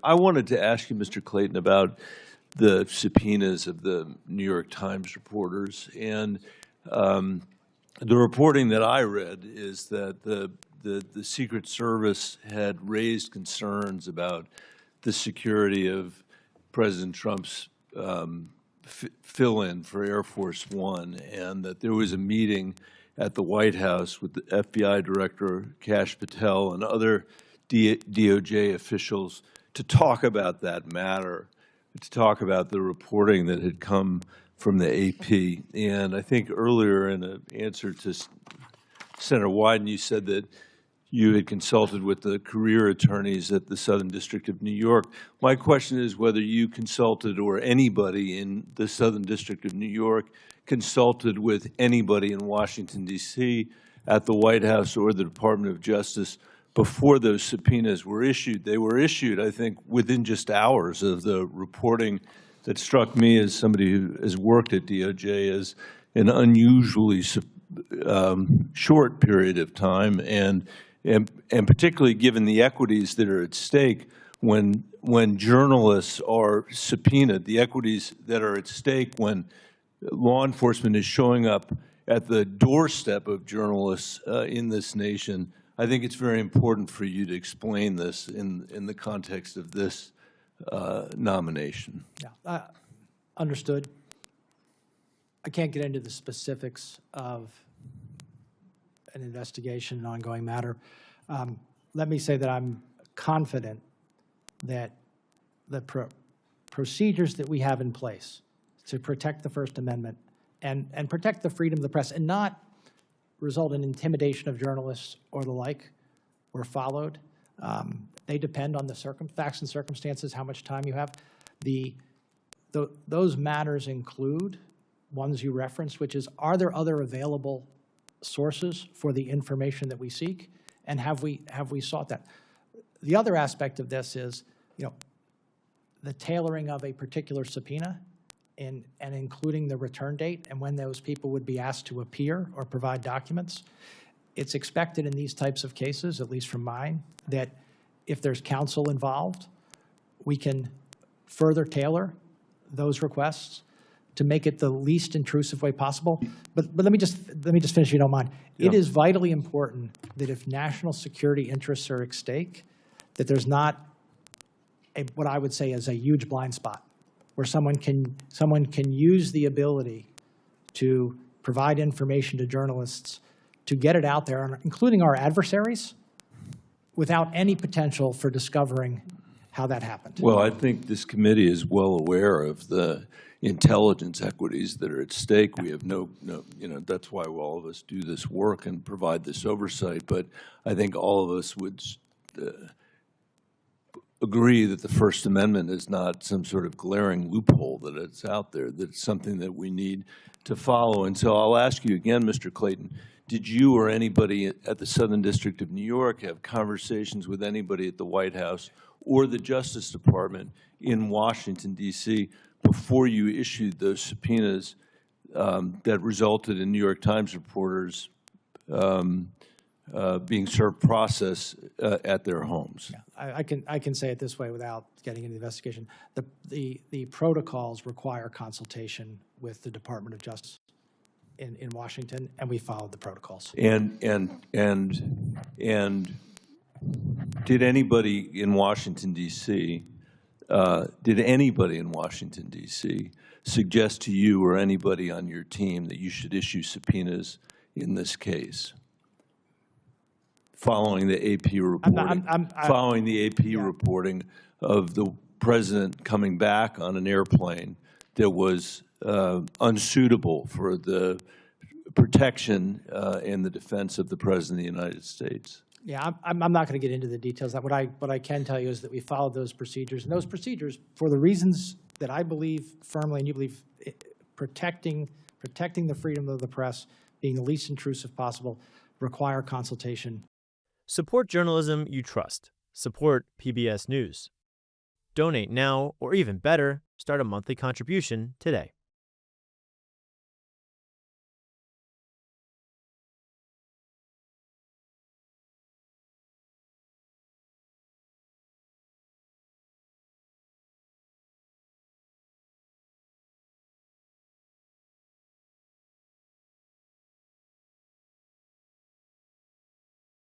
I wanted to ask you, Mr. Clayton, about the subpoenas of the New York Times reporters. And the reporting that I read is that the Secret Service had raised concerns about the security of President Trump's fill-in for Air Force One, and that there was a meeting at the White House with the FBI Director Kash Patel and other DOJ officials to talk about that matter, to talk about the reporting that had come from the AP. And I think earlier in an answer to Senator Wyden, you said that you had consulted with the career attorneys at the Southern District of New York. My question is whether you consulted, or anybody in the Southern District of New York consulted with anybody in Washington, D.C., at the White House or the Department of Justice before those subpoenas were issued. They were issued, I think, within just hours of the reporting that struck me as somebody who has worked at DOJ as an unusually short period of time, and particularly given the equities that are at stake when journalists are subpoenaed, the equities that are at stake when law enforcement is showing up at the doorstep of journalists in this nation. I think it's very important for you to explain this in the context of this nomination. Yeah, understood. I can't get into the specifics of an investigation, an ongoing matter. Let me say that I'm confident that the procedures that we have in place to protect the First Amendment and protect the freedom of the press and not result in intimidation of journalists or the like were followed. They depend on the facts and circumstances, how much time you have. Those matters include ones you referenced, which is, are there other available sources for the information that we seek, and have we sought that? The other aspect of this is, the tailoring of a particular subpoena and including the return date and when those people would be asked to appear or provide documents. It's expected in these types of cases, at least from mine, that if there's counsel involved, we can further tailor those requests to make it the least intrusive way possible. But let me just finish, if you don't mind. Yeah. It is vitally important that if national security interests are at stake, that there's not what I would say is a huge blind spot where someone can use the ability to provide information to journalists to get it out there, including our adversaries, without any potential for discovering how that happened. Well, I think this committee is well aware of the intelligence equities that are at stake. We have no, that's why all of us do this work and provide this oversight. But I think all of us would agree that the First Amendment is not some sort of glaring loophole, that it's out there, that it's something that we need to follow. And so I'll ask you again, Mr. Clayton, did you or anybody at the Southern District of New York have conversations with anybody at the White House or the Justice Department in Washington, D.C. before you issued those subpoenas that resulted in New York Times reporters being served process at their homes? Yeah, I can say it this way without getting into the investigation. The protocols require consultation with the Department of Justice in Washington, and we followed the protocols. And did anybody in Washington, D.C. suggest to you or anybody on your team that you should issue subpoenas in this case, following the AP reporting, reporting of the president coming back on an airplane that was unsuitable for the protection and the defense of the President of the United States? Yeah, I'm not going to get into the details. What I can tell you is that we followed those procedures, and those procedures, for the reasons that I believe firmly, and you believe, protecting the freedom of the press, being the least intrusive possible, require consultation. Support journalism you trust. Support PBS News. Donate now, or even better, start a monthly contribution today.